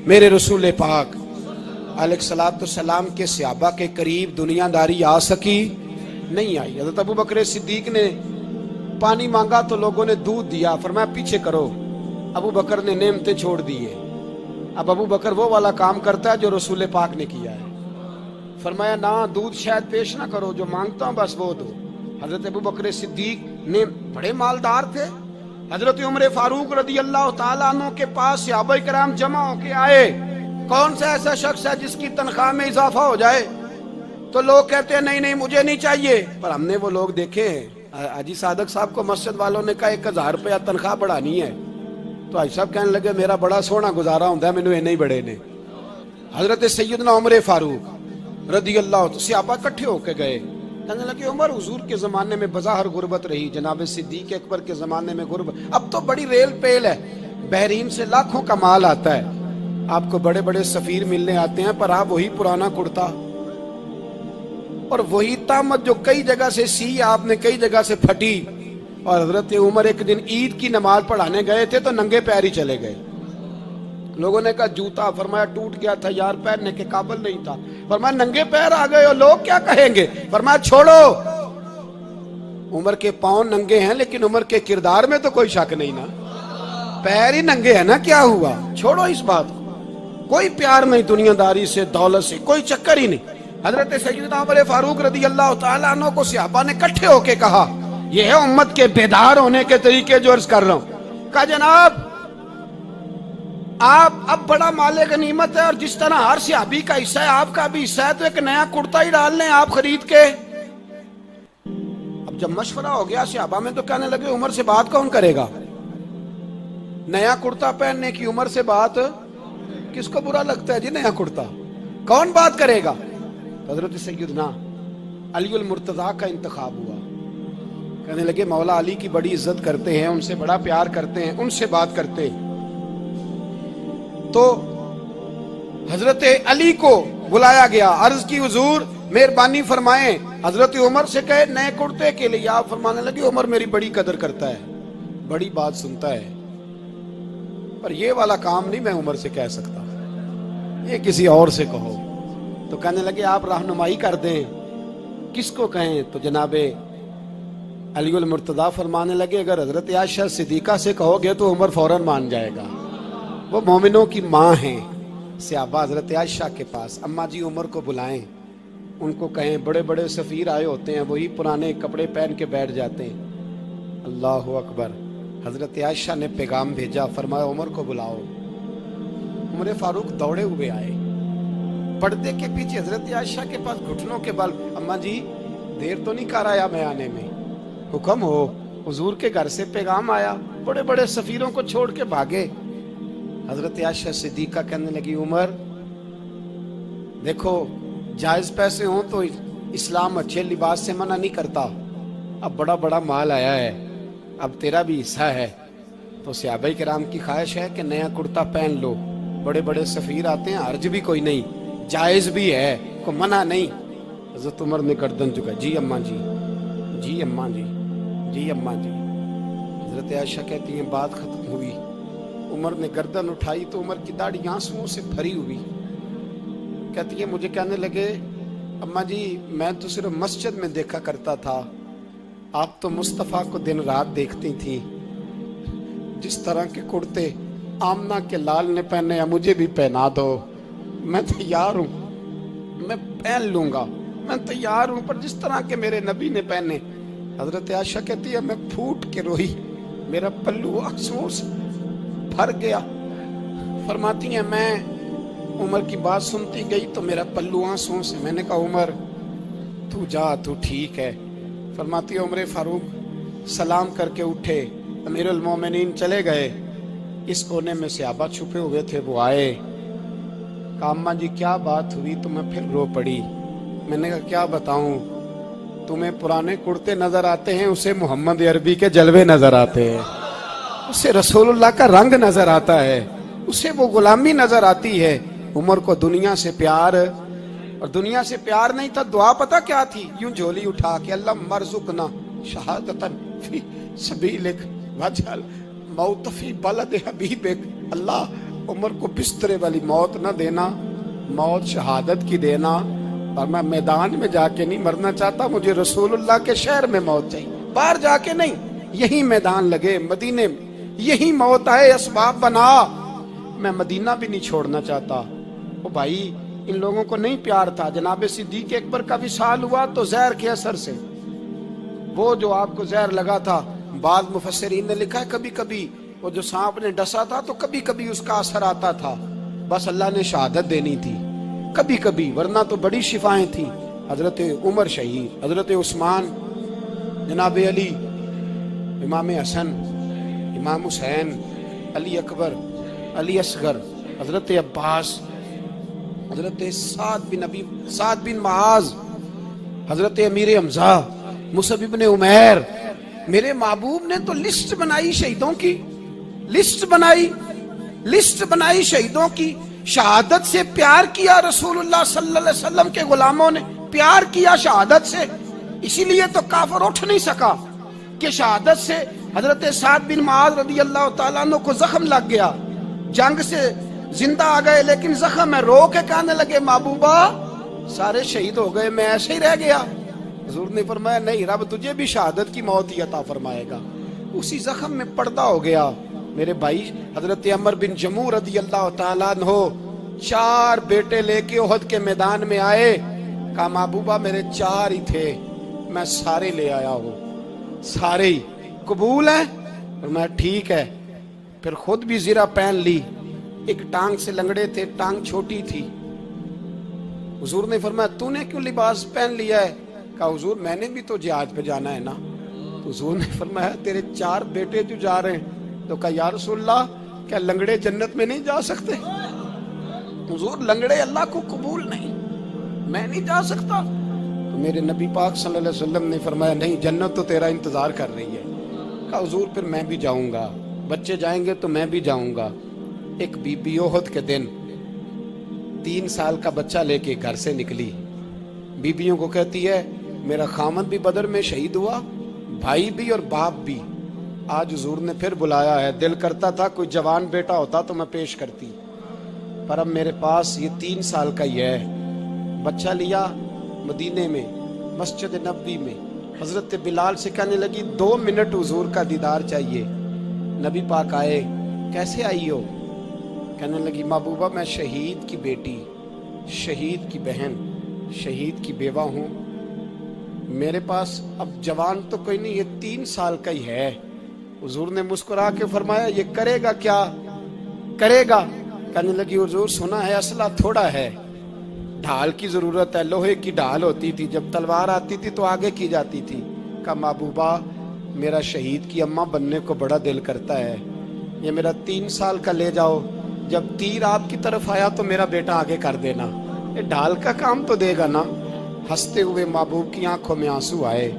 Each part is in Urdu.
میرے رسول پاک علیہ کے صحابہ کے قریب دنیا داری آ سکی نہیں آئی۔ حضرت ابو بکر صدیق نے پانی مانگا تو لوگوں نے دودھ دیا، فرمایا پیچھے کرو، ابو بکر نے نعمتیں چھوڑ دیے۔ اب ابو بکر وہ والا کام کرتا ہے جو رسول پاک نے کیا ہے، فرمایا نہ دودھ شاید پیش نہ کرو، جو مانگتا ہوں بس وہ دو۔ حضرت ابو بکر صدیق نے بڑے مالدار تھے، حضرت عمر فاروق رضی اللہ تعالیٰ عنہ کے پاس صحابہ کرام جمع ہو کے آئے، کون سا ایسا شخص ہے جس کی تنخواہ میں اضافہ ہو جائے؟ تو لوگ کہتے ہیں نہیں نہیں مجھے نہیں چاہیے، پر ہم نے وہ لوگ دیکھے ہیں۔ حاجی صادق صاحب کو مسجد والوں نے کہا 1000 روپیہ تنخواہ بڑھانی ہے، تو حاجی صاحب کہنے لگے میرا بڑا سونا گزارا ہوتا ہے، مینوں نہیں بڑے نے۔ حضرت سیدنا عمر فاروق رضی اللہ عنہ صحابہ اکٹھے ہو کے گئے، کہنے لگے عمر حضور کے زمانے میں بظاہر غربت رہی، جناب صدیق اکبر کے زمانے میں غربت، اب تو بڑی ریل پیل ہے، بحرین سے لاکھوں کا مال آتا ہے، آپ کو بڑے بڑے سفیر ملنے آتے ہیں، پر آپ وہی پرانا کرتا اور وہی تامت جو کئی جگہ سے سی آپ نے کئی جگہ سے پھٹی۔ اور حضرت عمر ایک دن عید کی نماز پڑھانے گئے تھے تو ننگے پیر ہی چلے گئے، لوگوں نے کہا جوتا، فرمایا ٹوٹ گیا تھا یار، پہننے کے قابل نہیں تھا، فرمایا ننگے پیر آ گئے ہو لوگ کیا کہیں گے، فرمایا چھوڑو، عمر کے پاؤں ننگے ہیں لیکن عمر کے کردار میں تو کوئی شک نہیں نا، پیر ہی ننگے ہیں نا، کیا ہوا، چھوڑو اس بات کو، کوئی پیار نہیں دنیا داری سے، دولت سے کوئی چکر ہی نہیں۔ حضرت سیدنا عمر فاروق رضی اللہ تعالیٰ عنہ کو صحابہ نے کٹھے ہو کے کہا، یہ ہے امت کے بیدار ہونے کے طریقے جو عرض کر رہا ہوں، کہا جناب آپ اب بڑا مال غنیمت ہے اور جس طرح ہر صحابی کا حصہ ہے آپ کا بھی حصہ ہے، تو ایک نیا کرتا ہی ڈال لیں آپ خرید کے۔ اب جب مشورہ ہو گیا صحابہ میں تو کہنے لگے عمر سے بات کون کرے گا، نیا کرتا پہننے کی عمر سے بات کس کو برا لگتا ہے جی، نیا کرتا کون بات کرے گا؟ حضرت سیدنا علی المرتضیٰ کا انتخاب ہوا، کہنے لگے مولا علی کی بڑی عزت کرتے ہیں، ان سے بڑا پیار کرتے ہیں، ان سے بات کرتے ہیں۔ تو حضرت علی کو بلایا گیا، عرض کی حضور مہربانی فرمائیں، حضرت عمر سے کہے نئے کرتے کے لیے، آپ فرمانے لگے عمر میری بڑی قدر کرتا ہے، بڑی بات سنتا ہے، پر یہ والا کام نہیں میں عمر سے کہہ سکتا، یہ کسی اور سے کہو۔ تو کہنے لگے آپ رہنمائی کر دیں کس کو کہیں؟ تو جناب علی المرتضیٰ فرمانے لگے اگر حضرت عائشہ صدیقہ سے کہو گے تو عمر فوراً مان جائے گا، وہ مومنوں کی ماں ہیں۔ صحابہ حضرت عائشہ کے پاس، اماں جی عمر کو بلائیں، ان کو کہیں، بڑے بڑے سفیر آئے ہوتے ہیں وہی پرانے کپڑے پہن کے بیٹھ جاتے ہیں۔ اللہ اکبر، حضرت عائشہ نے پیغام بھیجا، فرمایا عمر کو بلاؤ۔ عمر فاروق دوڑے ہوئے آئے، پردے کے پیچھے حضرت عائشہ کے پاس گھٹنوں کے بل، اماں جی دیر تو نہیں کر آیا میں آنے میں، حکم ہو، حضور کے گھر سے پیغام آیا، بڑے بڑے سفیروں کو چھوڑ کے بھاگے۔ حضرت عائشہ صدیقہ کہنے لگی عمر دیکھو جائز پیسے ہوں تو اسلام اچھے لباس سے منع نہیں کرتا، اب بڑا بڑا مال آیا ہے، اب تیرا بھی حصہ ہے، تو صحابہ کرام کی خواہش ہے کہ نیا کرتا پہن لو، بڑے بڑے سفیر آتے ہیں، حرج بھی کوئی نہیں، جائز بھی ہے، کوئی منع نہیں۔ حضرت عمر نے گردن جھکا، جی اماں جی، جی اماں جی، جی اماں جی۔ حضرت عائشہ کہتی ہیں بات ختم ہوئی، عمر نے گردن اٹھائی تو عمر کی داڑھی آنسوؤں سے بھری ہوئی، کہتی ہے مجھے کہنے لگے اماں جی میں تو صرف مسجد میں دیکھا کرتا تھا، آپ تو مصطفیٰ کو دن رات دیکھتی تھی، جس طرح کے کرتے آمنہ کے لال نے پہنے ہیں مجھے بھی پہنا دو، میں تیار ہوں، میں پہن لوں گا، میں تیار ہوں، پر جس طرح کے میرے نبی نے پہنے۔ حضرت عائشہ کہتی ہے میں پھوٹ کے روئی، میرا پلو آنسوؤں سے بھر گیا۔ فرماتی ہیں میں عمر کی بات سنتی گئی تو میرا پلو آنسوؤں سے، میں نے کہا عمر تو جا، تو ٹھیک ہے۔ فرماتی ہے عمر فاروق سلام کر کے اٹھے، امیر المومنین چلے گئے، اس کونے میں صحابہ چھپے ہوئے تھے، وہ آئے، کہا اماں جی کیا بات ہوئی؟ تو میں پھر رو پڑی، میں نے کہا کیا بتاؤں، تمہیں پرانے کرتے نظر آتے ہیں، اسے محمد عربی کے جلوے نظر آتے ہیں، اسے رسول اللہ کا رنگ نظر آتا ہے، اسے وہ غلامی نظر آتی ہے۔ عمر کو دنیا سے پیار، اور دنیا سے پیار نہیں تھا، دعا پتہ کیا تھی؟ یوں جھولی اٹھا کے اللہ مرزقنا شہادتن فی سبیلک وجعل موت فی بلد حبیبک، اللہ عمر کو بسترے والی موت نہ دینا، موت شہادت کی دینا، اور میں میدان میں جا کے نہیں مرنا چاہتا، مجھے رسول اللہ کے شہر میں موت چاہیے، باہر جا کے نہیں، یہی میدان لگے مدینے میں، یہی موت آئے، اسباب بنا، میں مدینہ بھی نہیں چھوڑنا چاہتا۔ او بھائی ان لوگوں کو نہیں پیار تھا، جناب صدیق اکبر کا وصال ہوا تو زہر کے اثر سے، وہ جو آپ کو زہر لگا تھا، بعض مفسرین نے لکھا ہے کبھی کبھی وہ جو سانپ نے ڈسا تھا تو کبھی کبھی اس کا اثر آتا تھا، بس اللہ نے شہادت دینی تھی کبھی کبھی، ورنہ تو بڑی شفائیں تھیں۔ حضرت عمر شہید، حضرت عثمان، جناب علی، امام حسن، امام حسین، علی اکبر، علی اصغر، حضرت عباس، حضرت سعد بن معاذ، حضرت امیر حمزہ، مصعب بن عمیر، میرے محبوب نے تو لسٹ بنائی شہیدوں کی، لسٹ بنائی شہیدوں کی، شہادت سے پیار کیا رسول اللہ صلی اللہ علیہ وسلم کے غلاموں نے، پیار کیا شہادت سے، اسی لیے تو کافر اٹھ نہیں سکا کہ شہادت سے حضرت سعد بن معاذ رضی اللہ تعالیٰ عنہ کو زخم لگ گیا، جنگ سے زندہ آ گئے لیکن زخم ہے، رو کے کہنے لگے محبوبہ سارے شہید ہو گئے، میں ایسے ہی رہ گیا۔ حضور نے فرمایا نہیں، رب تجھے بھی شہادت کی موت ہی عطا فرمائے گا، اسی زخم میں پردہ ہو گیا۔ میرے بھائی حضرت عمر بن جموح رضی اللہ تعالیٰ عنہ 4 بیٹے لے کے احد کے میدان میں آئے، کہا محبوبہ میرے 4 ہی تھے، میں سارے لے آیا ہوں، سارے ہی قبول ہیں؟ میں ٹھیک ہے، پھر خود بھی زرہ پہن لی، ایک ٹانگ سے لنگڑے تھے، ٹانگ چھوٹی تھی، حضور نے فرمایا تو نے کیوں لباس پہن لیا ہے؟ کہا حضور میں نے بھی تو جہاد پہ جانا ہے نا۔ تو حضور نے فرمایا تیرے 4 بیٹے جو جا رہے ہیں، تو کہا یا رسول اللہ کیا لنگڑے جنت میں نہیں جا سکتے؟ حضور لنگڑے اللہ کو قبول نہیں، میں نہیں جا سکتا۔ تو میرے نبی پاک صلی اللہ علیہ وسلم نے فرمایا نہیں، جنت تو تیرا انتظار کر رہی ہے۔ کہا حضور پھر میں بھی جاؤں گا، بچے جائیں گے تو میں بھی جاؤں گا۔ ایک بی بی احد کے دن 3 سال کا بچہ لے کے گھر سے نکلی، بیویوں کو کہتی ہے میرا خامد بھی بدر میں شہید ہوا، بھائی بھی اور باپ بھی، آج حضور نے پھر بلایا ہے، دل کرتا تھا کوئی جوان بیٹا ہوتا تو میں پیش کرتی، پر اب میرے پاس یہ 3 سال کا ہی ہے۔ بچہ لیا مدینے میں مسجد نبوی میں، حضرت بلال سے کہنے لگی 2 منٹ حضور کا دیدار چاہیے۔ نبی پاک آئے، کیسے آئی ہو؟ کہنے لگی محبوبہ میں شہید کی بیٹی، شہید کی بہن، شہید کی بیوہ ہوں، میرے پاس اب جوان تو کوئی نہیں، یہ 3 سال کا ہی ہے۔ حضور نے مسکرا کے فرمایا یہ کرے گا کیا کرے گا؟ کہنے لگی حضور سنا ہے اسلحہ تھوڑا ہے، ڈھال کی ضرورت ہے، لوہے کی ڈھال ہوتی تھی، جب تلوار آتی تھی تو آگے کی جاتی تھی۔ کہا محبوبہ میرا شہید کی اماں بننے کو بڑا دل کرتا ہے، یہ میرا 3 سال کا لے جاؤ، جب تیر آپ کی طرف آیا تو میرا بیٹا آگے کر دینا، یہ ڈھال کا کام تو دے گا نا۔ ہنستے ہوئے محبوب کی آنکھوں میں آنسو آئے،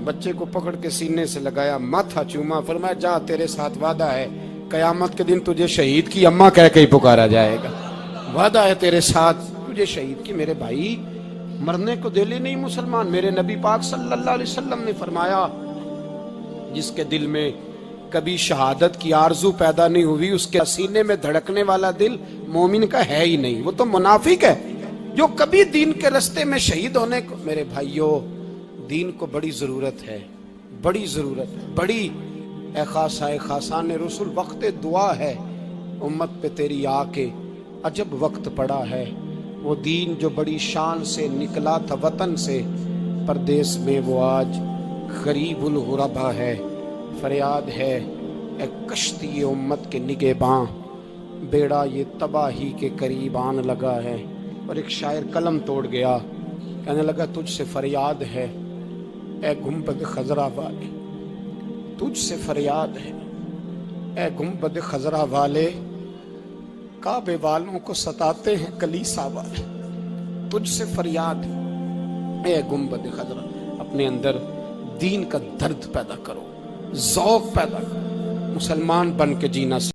بچے کو پکڑ کے سینے سے لگایا، ماتھا چوما، فرمایا جا تیرے ساتھ وعدہ ہے، قیامت کے دن تجھے شہید کی اماں کہہ کے ہی پکارا جائے گا، وعدہ ہے تیرے ساتھ تجھے شہید کی۔ میرے بھائی مرنے کو دل ہی نہیں مسلمان، میرے نبی پاک صلی اللہ علیہ وسلم نے فرمایا جس کے دل میں کبھی شہادت کی آرزو پیدا نہیں ہوئی، اس کے سینے میں دھڑکنے والا دل مومن کا ہے ہی نہیں، وہ تو منافق ہے جو کبھی دین کے رستے میں شہید ہونے کو۔ میرے بھائیوں دین کو بڑی ضرورت ہے، بڑی ضرورت ہے، بڑی۔ اے خاصان رسول وقت دعا ہے، امت پہ تیری آ کے عجب وقت پڑا ہے، وہ دین جو بڑی شان سے نکلا تھا وطن سے، پردیس میں وہ آج غریب الغربا ہے۔ فریاد ہے اے کشتی امت کے نگہباں، بیڑا یہ تباہی کے قریب آن لگا ہے۔ اور ایک شاعر قلم توڑ گیا، کہنے لگا تجھ سے فریاد ہے اے گنبد خضرا والے، تجھ سے فریاد ہے اے گنبد خضرا والے، کعبے والوں کو ستاتے ہیں کلیسا والے، تجھ سے فریاد ہے اے گنبد خضرا۔ اپنے اندر دین کا درد پیدا کرو، ذوق پیدا کرو، مسلمان بن کے جینا